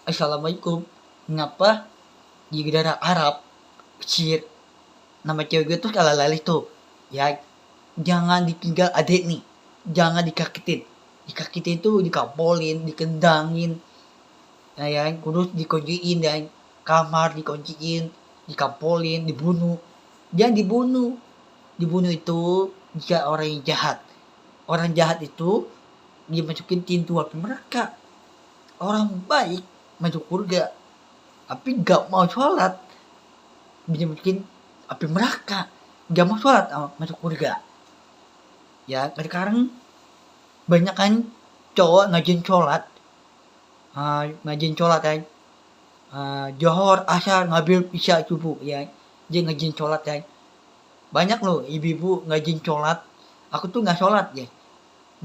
Assalamualaikum. Ngapa di negara Arab, Mesir, nama cewek gue tuh kalah lalih tuh. Ya, jangan ditinggal adik nih. Jangan dikakitin. Dikakitin tuh dikapolin, dikendangin. Nah, ya, kudus dikunciin dan kamar dikunciin, dikapolin, dibunuh. Jangan dibunuh. Dibunuh itu jika orang yang jahat. Orang jahat itu dimasukin pintu api neraka. Orang baik masuk surga, tapi gak mau sholat dimasukin api neraka. Gak mau sholat masuk surga. Ya sekarang banyak kan cowok ngajin sholat, kan, johor, asar, ngabil, isya, subuh, ya dia ngajin sholat kan. Banyak loh ibu-ibu ngajin sholat. Aku tuh nggak sholat ya.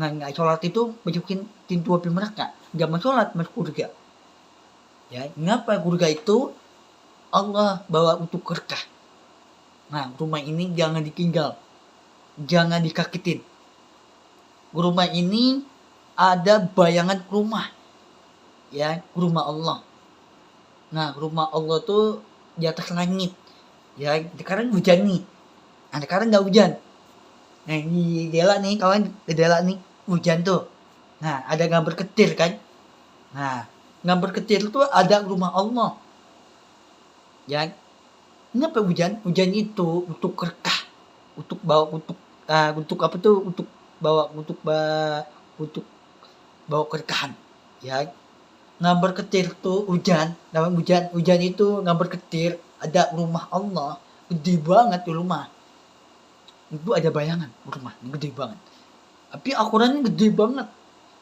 Nggak sholat itu masukin pintu api neraka. Gak mau sholat masuk surga. Ya, ngapa surga itu Allah bawa untuk berkah. Nah, rumah ini jangan ditinggal, jangan dikakitin. Rumah ini ada bayangan rumah, ya, rumah Allah. Nah, rumah Allah tuh di atas langit. Ya, sekarang hujan nih. Nah, sekarang nggak hujan. Nah, di Dela nih, kawan, di Dela nih, hujan tuh. Nah, ada gambar ketir kan. Nah, gambar ketir tuh ada rumah Allah. Ya, kenapa hujan? Hujan itu untuk berkah, untuk bawa untuk apa tuh? Untuk bawa untuk bawa keberkahan. Ya, gambar ketir tuh hujan, namanya hujan itu gambar ketir, ada rumah Allah, gede banget tuh rumah. Itu ada bayangan rumah, gede banget. Tapi Al-Quran gede banget.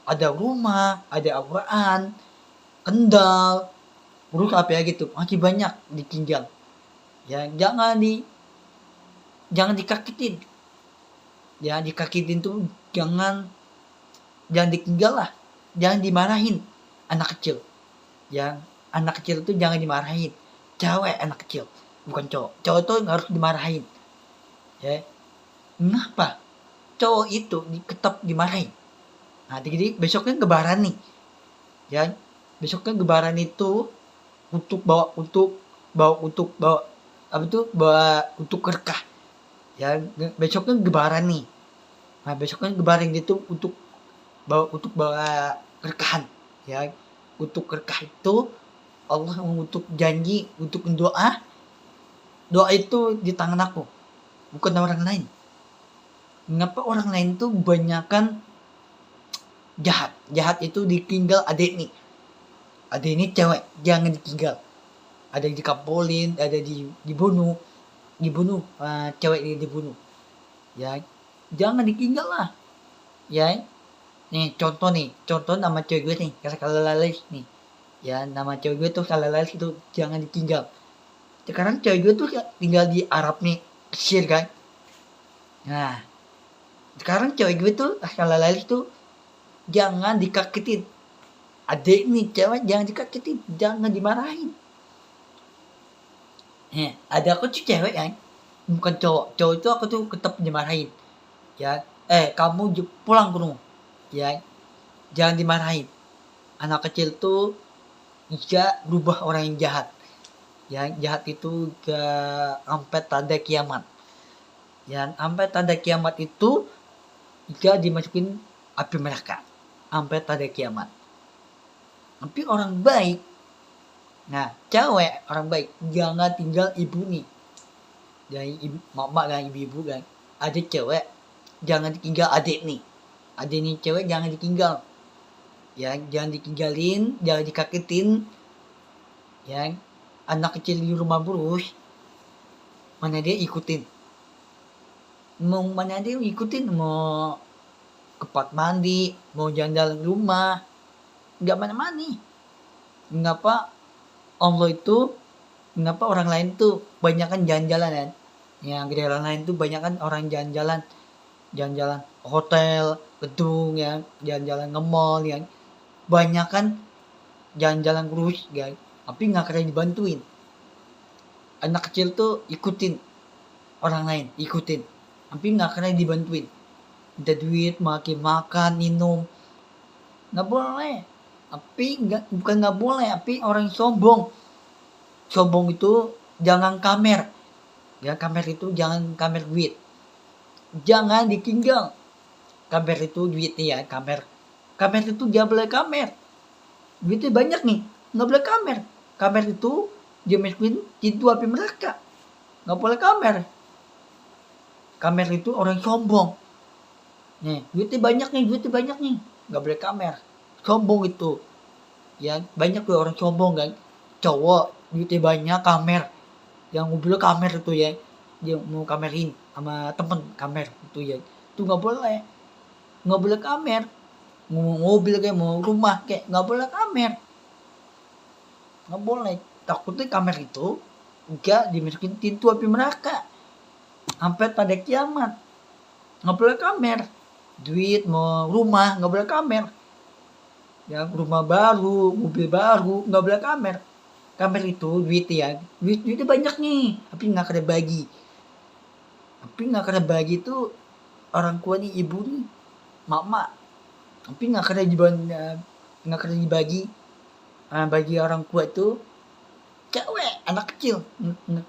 Ada rumah, ada Al-Quran, kendal, terus apa ya gitu, masih banyak ditinggal. Ya jangan dikakitin. Ya dikakitin tuh jangan ditinggal lah. Jangan dimarahin anak kecil. Ya anak kecil tuh jangan dimarahin. Cewek anak kecil, bukan cowok. Cowok tuh harus dimarahin. Ya. Kenapa? Cowok itu tetap dimarahin. Nah, jadi besoknya lebaran nih. Ya. Besoknya lebaran itu bawa apa tuh? Bawa untuk berkah. Ya, besoknya lebaran nih. Nah, besoknya lebaran itu untuk bawa berkahan. Ya, untuk berkah itu Allah untuk janji untuk doa. Doa itu di tangan aku, bukan orang lain. Mengapa orang lain tuh kebanyakan jahat? Jahat itu ditinggal adik nih. Adik ini cewek, jangan ditinggal. Ada yang dikapolin, ada dibunuh, cewek ini dibunuh. Ya, jangan ditinggal lah. Ya, nih contoh nama cewek gue nih, kalau lalis nih. Ya, nama cewek gue tuh kalau lalis itu jangan ditinggal. Sekarang cewek gue tuh tinggal di Arab nih, Mesir kan. Nah, sekarang cewek gue tuh kalau lalis tuh jangan dikakitin. Adik nih cewek jangan dikakitin, jangan dimarahin. Ada aku tuh cewek kan, bukan cowok. Cowok itu aku tuh tetap dimarahin. Ya, kamu pulang ke rumah. Ya, jangan dimarahin. Anak kecil tuh bisa berubah orang yang jahat. Ya, jahat itu sampai tanda kiamat. Ya, sampai tanda kiamat itu jika dimasukin api neraka. Sampai tanda kiamat. Tapi orang baik, nah cewek orang baik jangan tinggal ibu nih. Jadi mama kan, ibu-ibu kan, adik cewek jangan ditinggal adik nih. Adik nih cewek jangan ditinggal. Ya, jangan ditinggalin, jangan dikagetin. Ya, anak kecil di rumah burus, mana dia ikutin. Mana dia ikutin, mau ke tempat mandi, mau jalan-jalan rumah, nggak mana-mana. Mengapa Allah itu, mengapa orang lain tuh banyak kan jalan-jalan kan? Yang di orang lain tuh banyak kan orang jalan-jalan hotel, gedung ya, jalan-jalan nge-mall ya. Banyak kan jalan-jalan kurus guys, tapi nggak keren dibantuin. Anak kecil tuh ikutin orang lain, ikutin, tapi nggak keren dibantuin. Minta duit, makan, minum, nggak boleh. bukan nggak boleh, tapi orang sombong. Sombong itu jangan kamer. Ya kamer itu jangan kamer duit. Jangan ditinggal. Kamer itu duitnya ya, kamer. Kamer itu dia boleh kamer. Duitnya banyak nih, nggak boleh kamer. Kamer itu dia miskin, itu api neraka. Nggak boleh kamer. Kamer itu orang sombong. Nih, duitnya banyak nih. Nggak boleh kamer. Sombong itu. Ya, banyak tuh orang sombong kan. Cowok, duitnya banyak, kamer. Yang mobil kamer itu ya. Dia mau kamerin sama temen, kamer itu ya. Itu nggak boleh. Nggak boleh kamer. Mau mobil kayak, mau rumah kayak, nggak boleh kamer. Nggak boleh. Takutnya kamer itu enggak dimasukin pintu api neraka. Sampai pada kiamat. Nggak boleh kamer. Duit mau rumah nggak boleh kamer. Ya rumah baru, mobil baru nggak boleh kamer. Kamer itu duit ya, duitnya banyak nih, tapi nggak kena bagi. Tapi nggak kena bagi itu orang tua nih, ibu nih, mak, tapi nggak kena nggak kena dibagi. Bagi orang tua itu cewek, anak kecil nggak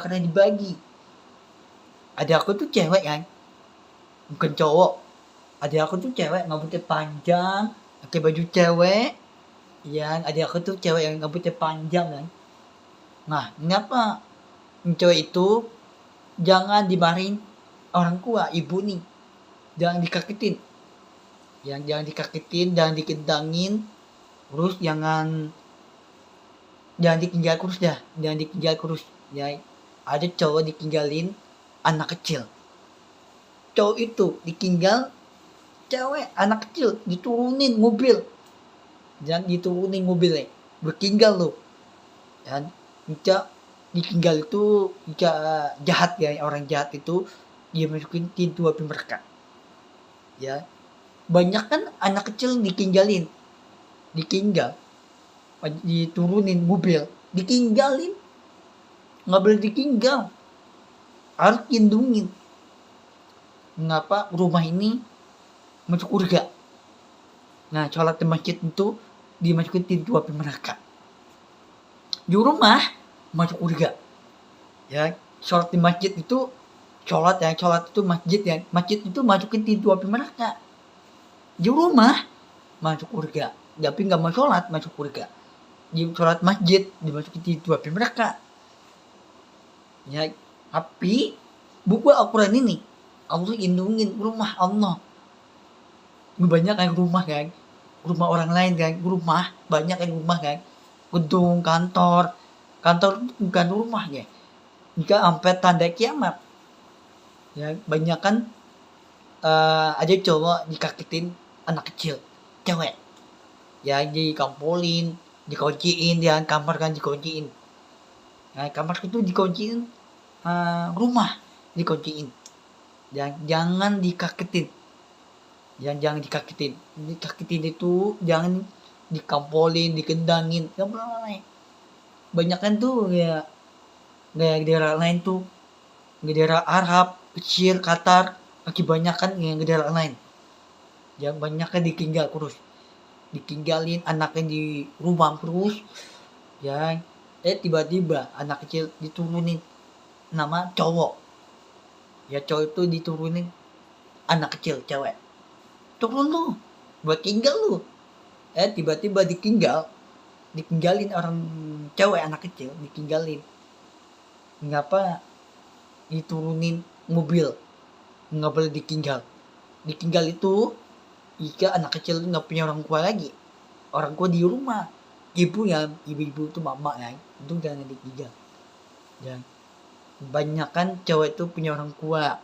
kena dibagi. Ada aku tuh cewek kan, bukan cowok. Ada aku tuh cewek rambutnya panjang, pakai baju cewek. Yang ada aku tuh cewek yang rambutnya panjang kan. Nah, kenapa cewek itu jangan dimarahin orang tua, ibu nih. Jangan dikagetin. Jangan dikagetin, jangan dikentangin. Terus jangan ditinggal kurus dah. Jangan ditinggal kurus. Ya, ada cowok ditinggalin anak kecil. Cowok itu ditinggal cewek anak kecil diturunin mobil. Jangan diturunin mobilnya. Bertinggal lo. Dan jika ditinggal itu jika jahat ya, orang jahat itu dia masukin pintu api neraka. Ya. Banyak kan anak kecil ditinggal, diturunin mobil, ditinggalin. Nggak boleh ditinggal. Harus lindungin. Mengapa rumah ini masuk surga? Nah, sholat di masjid itu dimasukin pintu api neraka. Di rumah masuk surga. Ya, sholat di masjid itu sholat itu masjid ya. Masjid itu masukin pintu api neraka. Di rumah masuk surga. Tapi nggak mau sholat masuk surga. Di sholat masjid dimasukin pintu api neraka. Ya, tapi buku Al-Quran ini Allah lindungin rumah Allah. Banyak kan rumah kan, rumah orang lain kan, rumah banyak kan rumah kan, gedung kantor bukan rumah ya. Jika sampai tanda kiamat ya, banyak kan ada cowok dikagetin anak kecil cewek ya, dikampolin, dikunciin ya, kamar kan dikunciin. Nah, kamar itu dikunciin, rumah dikunciin. Jangan dikagetin. Jangan dikagetin. Dikagetin itu jangan dikampolin, dikendangin. Gak boleh. Banyak kan tuh ya, kayak daerah lain tuh, daerah Arab, Mesir, Qatar, kebanyakan yang daerah lain. Yang banyak kan ditinggal terus. Ditinggalin anaknya di rumah terus. Ya, tiba-tiba anak kecil diturunin nama cowok. Ya cowok itu diturunin anak kecil cewek. Turun lu, buat tinggal lu. Tiba-tiba ditinggalin orang cewek anak kecil, ditinggalin. Ngapa diturunin mobil? Nggak boleh ditinggal. Ditinggal itu jika anak kecil nggak punya orang tua lagi. Orang tua di rumah. Ibu itu mama ya, itu jangan ditinggal. Jangan. Banyak kan cewek itu punya orang tua,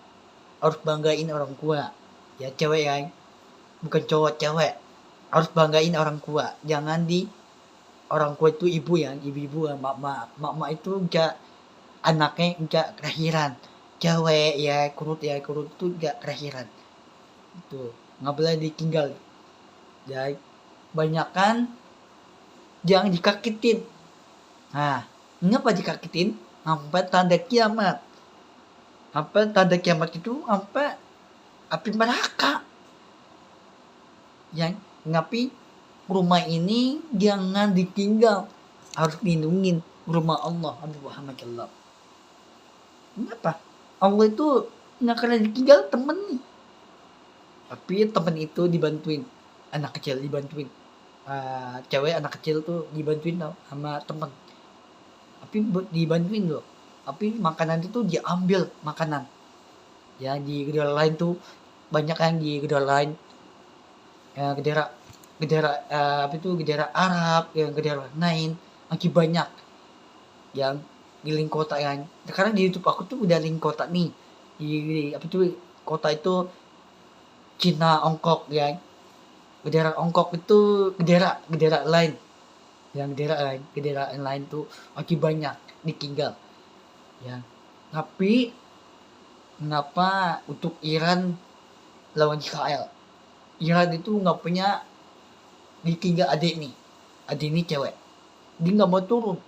harus banggain orang tua. Ya cewek ya, bukan cowok, cewek harus banggain orang tua. Jangan di orang tua itu ibu ya, ibu ya, mama itu enggak, anaknya enggak kelahiran cewek ya, kurut itu enggak kelahiran. Itu nggak boleh ditinggal. Ya banyak kan jangan dikagetin. Nah, ngapa dikagetin? Sampai tanda kiamat. Sampai tanda kiamat itu sampai api neraka. Yang ngapi rumah ini jangan ditinggal, harus dilindungin rumah Allah Habib Muhammad SAW. Kenapa? Allah itu nggak kena ditinggal temen nih, tapi temen itu dibantuin, anak kecil dibantuin, cewek anak kecil tuh dibantuin tau sama temen, tapi dibantuin loh, tapi makanan itu diambil makanan ya. Di negara lain tuh banyak yang di negara lain, negara negara Arab, yang negara lain lagi banyak yang di link kota kan. Sekarang di YouTube aku tuh udah link kota nih di kota itu Cina Ongkok ya. Negara Ongkok itu negara lain, yang negara lain tuh lagi banyak ditinggal ya. Tapi kenapa untuk Iran lawan Israel, Iran itu nggak punya ditinggal adik nih cewek, dia nggak mau turun.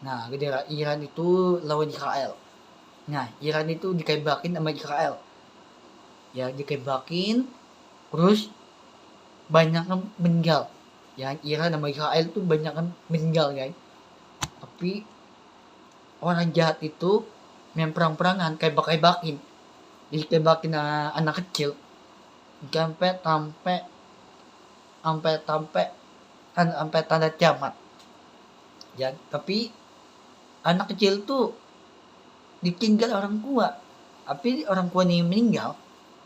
Nah negara Iran itu lawan Israel, nah Iran itu dikebakin sama Israel ya, dikebakin terus banyak yang meninggal ya. Iran sama Israel tuh banyak yang meninggal guys. Tapi orang jahat itu main perang-perangan, kebak-kebakin, jadi kebakin anak kecil sampai tanda kiamat ya. Tapi anak kecil tuh ditinggal orang tua, tapi orang tua ini meninggal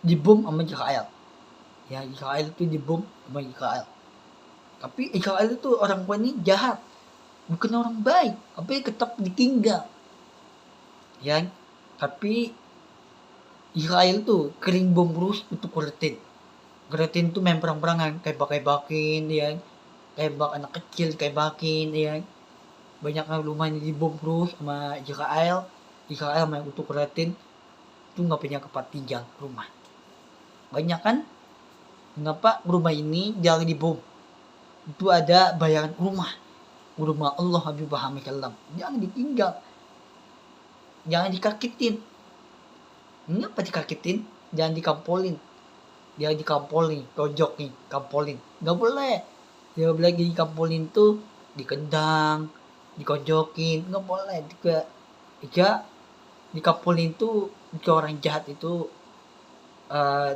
dibom sama Israel ya. Israel itu dibom sama Israel, tapi Israel itu orang tua ini jahat, bukan orang baik, tapi tetap ditinggal ya. Tapi Israel tuh kering bom terus untuk Gretin tuh main perang-perangan, kebak-kebakin ya, kebak anak kecil kebakin ya. Banyak yang lumayan dibom terus sama Israel main untuk Gretin tuh nggak punya tempat tinggal rumah. Banyak kan, kenapa rumah ini jangan dibom, itu ada bayangan rumah Allah Habib Muhammad SAW, jangan ditinggal, jangan dikakitin. Kenapa dikakitin? Jangan dikampolin, tojok nih, kampolin nggak boleh. Dia lagi dikampolin tuh dikendang, dikonjokin, nggak boleh. Dikampolin tuh ke orang jahat itu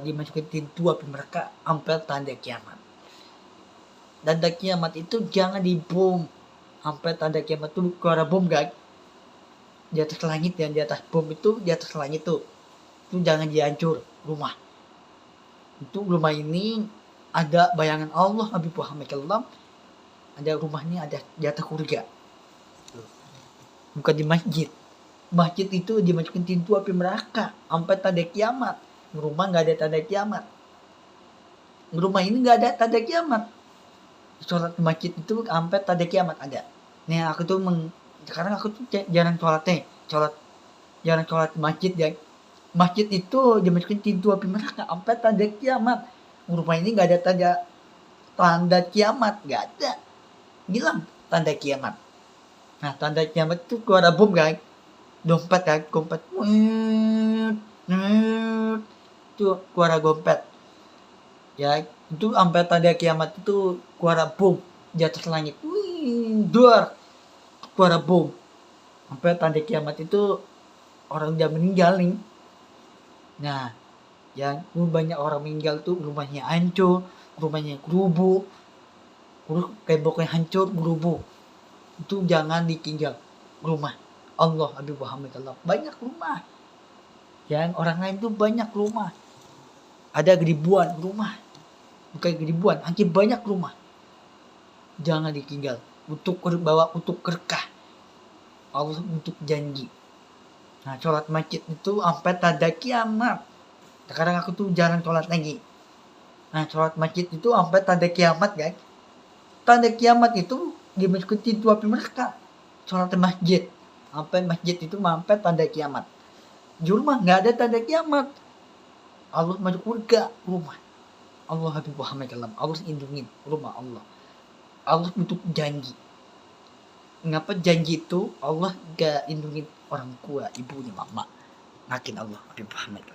dimasukin pintu api mereka sampai tanda kiamat. Tanda kiamat itu jangan dibom sampai tanda kiamat tuh keluar bom guys, di atas langit ya, di atas bom itu, di atas langit tuh itu jangan dihancur rumah. Itu rumah ini ada bayangan Allah Habib Muhammad SAW, ada rumahnya ada di atas surga, bukan di masjid itu dimasukin pintu api neraka sampai tanda kiamat. Rumah nggak ada tanda kiamat, rumah ini nggak ada tanda kiamat. Sholat di masjid itu sampai tanda kiamat ada. Nih aku tuh sekarang aku tuh jarang sholat masjid ya. Masjid itu dimasukin pintu api neraka sampai tanda kiamat. Rumah ini nggak ada tanda kiamat, nggak ada, hilang tanda kiamat. Nah tanda kiamat itu keluar bom guys, dompet itu keluar dompet ya. Itu sampai tanda kiamat itu keluar bom di atas langit, keluar bom sampai tanda kiamat itu orang udah meninggal nih. Nah ya banyak orang meninggal tuh rumahnya hancur, rumahnya gerubuk, temboknya hancur, gerubuk. Itu jangan ditinggal rumah Allah Habib Muhammad SAW. Banyak rumah yang orang lain tuh banyak rumah, ada ribuan rumah, bukan ribuan, hanya banyak rumah. Jangan ditinggal untuk bawa untuk berkah Allah, untuk janji. Nah sholat masjid itu sampai tanda kiamat. Sekarang aku tuh jarang sholat lagi. Nah sholat masjid itu sampai tanda kiamat guys. Tanda kiamat itu dimasukin pintu api mereka. Sholat masjid sampai masjid itu sampai tanda kiamat. Di rumah nggak ada tanda kiamat. Allah masuk surga rumah Allah Habib Muhammad SAW. Allah lindungin rumah Allah. Allah untuk janji. Ngapa janji itu Allah gak lindungin orang tua, ibunya, mama? Makin Allah Habib Muhammad.